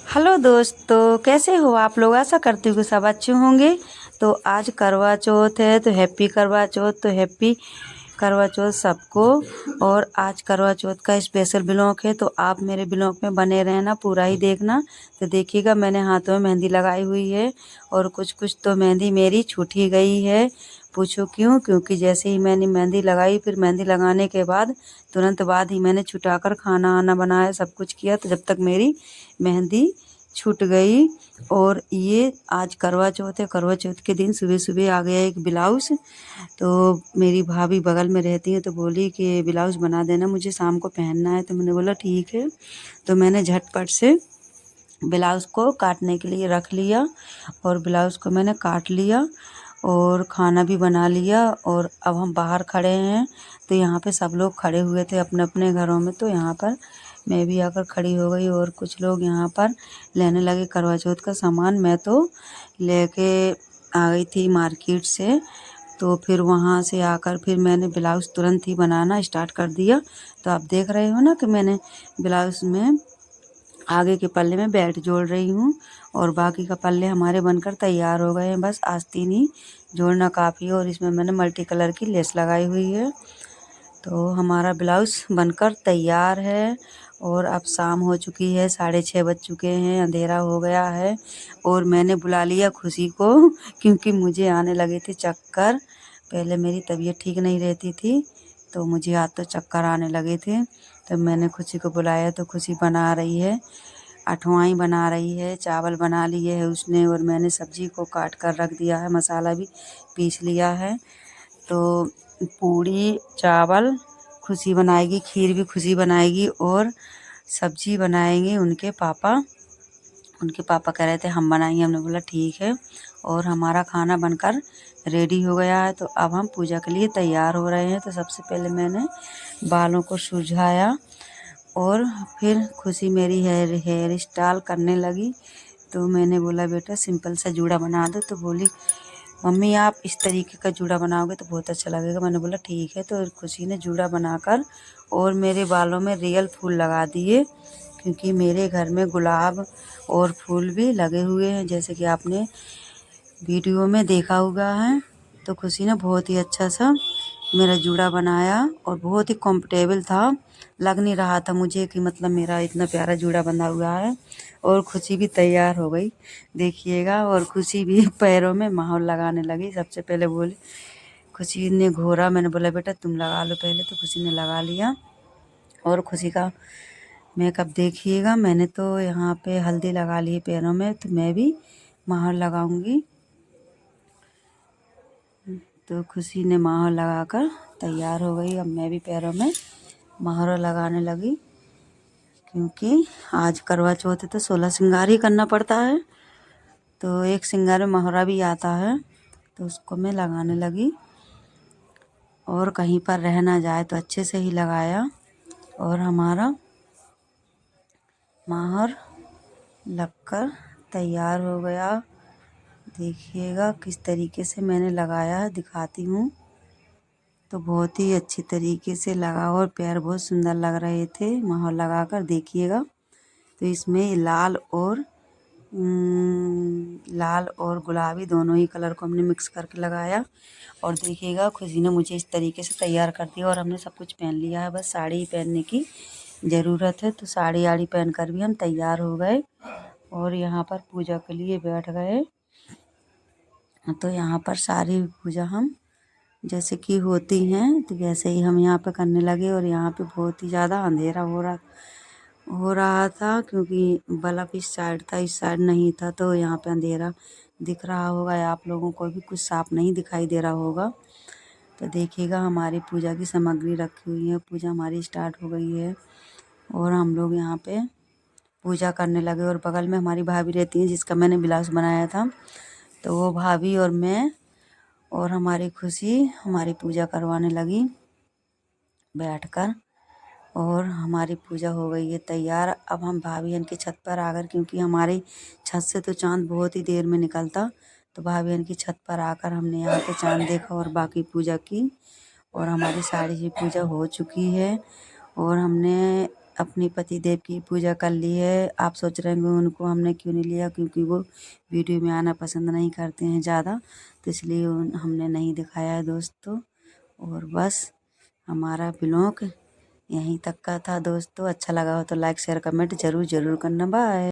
Hello दोस्तों, कैसे हो आप लोग। आशा करती हूँ कि सब अच्छे होंगे। तो आज करवा चौथ है, तो हैप्पी करवा चौथ। तो हैप्पी करवा चौथ सबको। और आज करवा चौथ का स्पेशल ब्लॉग है, तो आप मेरे ब्लॉग में बने रहना, पूरा ही देखना। तो देखिएगा, मैंने हाथों में मेहंदी लगाई हुई है और कुछ कुछ तो मेहंदी मेरी छूट ही गई है। पूछो क्यों? क्योंकि जैसे ही मैंने मेहंदी लगाई, फिर मेहंदी लगाने के बाद तुरंत बाद ही मैंने छुटाकर खाना आना बनाया, सब कुछ किया। तो जब तक मेरी मेहंदी छूट गई। और ये आज करवा चौथ है। करवा चौथ के दिन सुबह सुबह आ गया एक ब्लाउज़। तो मेरी भाभी बगल में रहती है, तो बोली कि ब्लाउज़ बना देना, मुझे शाम को पहनना है। तो मैंने बोला ठीक है। तो मैंने झटपट से ब्लाउज़ को काटने के लिए रख लिया और ब्लाउज़ को मैंने काट लिया और खाना भी बना लिया। और अब हम बाहर खड़े हैं, तो यहाँ पे सब लोग खड़े हुए थे अपने अपने घरों में। तो यहाँ पर मैं भी आकर खड़ी हो गई और कुछ लोग यहाँ पर लेने लगे करवा चौथ का सामान। मैं तो लेके आ गई थी मार्केट से। तो फिर वहाँ से आकर फिर मैंने ब्लाउज़ तुरंत ही बनाना स्टार्ट कर दिया। तो आप देख रहे हो ना कि मैंने ब्लाउज़ में आगे के पल्ले में बेल्ट जोड़ रही हूँ और बाकी का पल्ले हमारे बनकर तैयार हो गए हैं। बस आस्तीन ही जोड़ना काफ़ी है और इसमें मैंने मल्टी कलर की लेस लगाई हुई है। तो हमारा ब्लाउज़ बनकर तैयार है। और अब शाम हो चुकी है, 6:30 बज चुके हैं, अंधेरा हो गया है। और मैंने बुला लिया खुशी को क्योंकि मुझे आने लगे थे चक्कर। पहले मेरी तबीयत ठीक नहीं रहती थी, तो मुझे आज तो चक्कर आने लगे थे। तो मैंने खुशी को बुलाया, तो खुशी बना रही है, अठवाई बना रही है, चावल बना लिए है उसने और मैंने सब्जी को काट कर रख दिया है, मसाला भी पीस लिया है। तो पूड़ी चावल खुशी बनाएगी, खीर भी खुशी बनाएगी और सब्जी बनाएंगे उनके पापा कह रहे थे हम बनाएंगे। हमने बोला ठीक है। और हमारा खाना बनकर रेडी हो गया है। तो अब हम पूजा के लिए तैयार हो रहे हैं। तो सबसे पहले मैंने बालों को सुलझाया और फिर खुशी मेरी हेयर स्टाइल करने लगी। तो मैंने बोला बेटा सिंपल सा जूड़ा बना दो। तो बोली मम्मी आप इस तरीके का जूड़ा बनाओगे तो बहुत अच्छा लगेगा। मैंने बोला ठीक है। तो खुशी ने जूड़ा बनाकर और मेरे बालों में रियल फूल लगा दिए, क्योंकि मेरे घर में गुलाब और फूल भी लगे हुए हैं, जैसे कि आपने वीडियो में देखा हुआ है। तो खुशी ने बहुत ही अच्छा सा मेरा जूड़ा बनाया और बहुत ही कंफर्टेबल था। लग नहीं रहा था मुझे कि मतलब मेरा इतना प्यारा जूड़ा बंधा हुआ है। और खुशी भी तैयार हो गई, देखिएगा। और खुशी भी पैरों में माहौल लगाने लगी। सबसे पहले बोली खुशी ने घोरा, मैंने बोला बेटा तुम लगा लो पहले। तो खुशी ने लगा लिया। और खुशी का मेकअप देखिएगा, मैंने तो यहाँ पे हल्दी लगा ली है पैरों में, तो मैं भी माहौर लगाऊंगी। तो खुशी ने माहौर लगाकर तैयार हो गई। अब मैं भी पैरों में माहौर लगाने लगी, क्योंकि आज करवा चौथ है तो 16 श्रृंगार ही करना पड़ता है। तो एक श्रृंगार में मोहरा भी आता है, तो उसको मैं लगाने लगी। और कहीं पर रह ना जाए तो अच्छे से ही लगाया। और हमारा माहौर लगकर तैयार हो गया। देखिएगा किस तरीके से मैंने लगाया है, दिखाती हूँ। तो बहुत ही अच्छी तरीके से लगा और पैर बहुत सुंदर लग रहे थे माहौर लगाकर, देखिएगा। तो इसमें लाल और गुलाबी दोनों ही कलर को हमने मिक्स करके लगाया। और देखिएगा खुशी ने मुझे इस तरीके से तैयार कर दिया और हमने सब कुछ पहन लिया है, बस साड़ी ही पहनने की ज़रूरत है। तो साड़ी आड़ी पहन कर भी हम तैयार हो गए और यहाँ पर पूजा के लिए बैठ गए। तो यहाँ पर सारी पूजा हम जैसे कि होती हैं तो वैसे ही हम यहाँ पे करने लगे। और यहाँ पे बहुत ही ज़्यादा अंधेरा हो रहा था, क्योंकि बल्ब इस साइड था, इस साइड नहीं था। तो यहाँ पे अंधेरा दिख रहा होगा या आप लोगों को भी कुछ साफ नहीं दिखाई दे रहा होगा। तो देखिएगा हमारी पूजा की सामग्री रखी हुई है, पूजा हमारी स्टार्ट हो गई है और हम लोग यहाँ पे पूजा करने लगे। और बगल में हमारी भाभी रहती है जिसका मैंने ब्लाउज बनाया था, तो वो भाभी और मैं और हमारी खुशी हमारी पूजा करवाने लगी बैठकर। और हमारी पूजा हो गई है तैयार। अब हम भाभी की छत पर आकर, क्योंकि हमारी छत से तो चाँद बहुत ही देर में निकलता, तो भाभी की छत पर आकर हमने यहाँ पे चाँद देखा और बाकी पूजा की। और हमारी सारी ही पूजा हो चुकी है और हमने अपने पति देव की पूजा कर ली है। आप सोच रहे होंगे उनको हमने क्यों नहीं लिया, क्योंकि वो वीडियो में आना पसंद नहीं करते हैं ज़्यादा, तो इसलिए हमने नहीं दिखाया है दोस्तों। और बस हमारा ब्लॉग यहीं तक का था दोस्तों। अच्छा लगा हो तो लाइक शेयर कमेंट ज़रूर करना। बाय।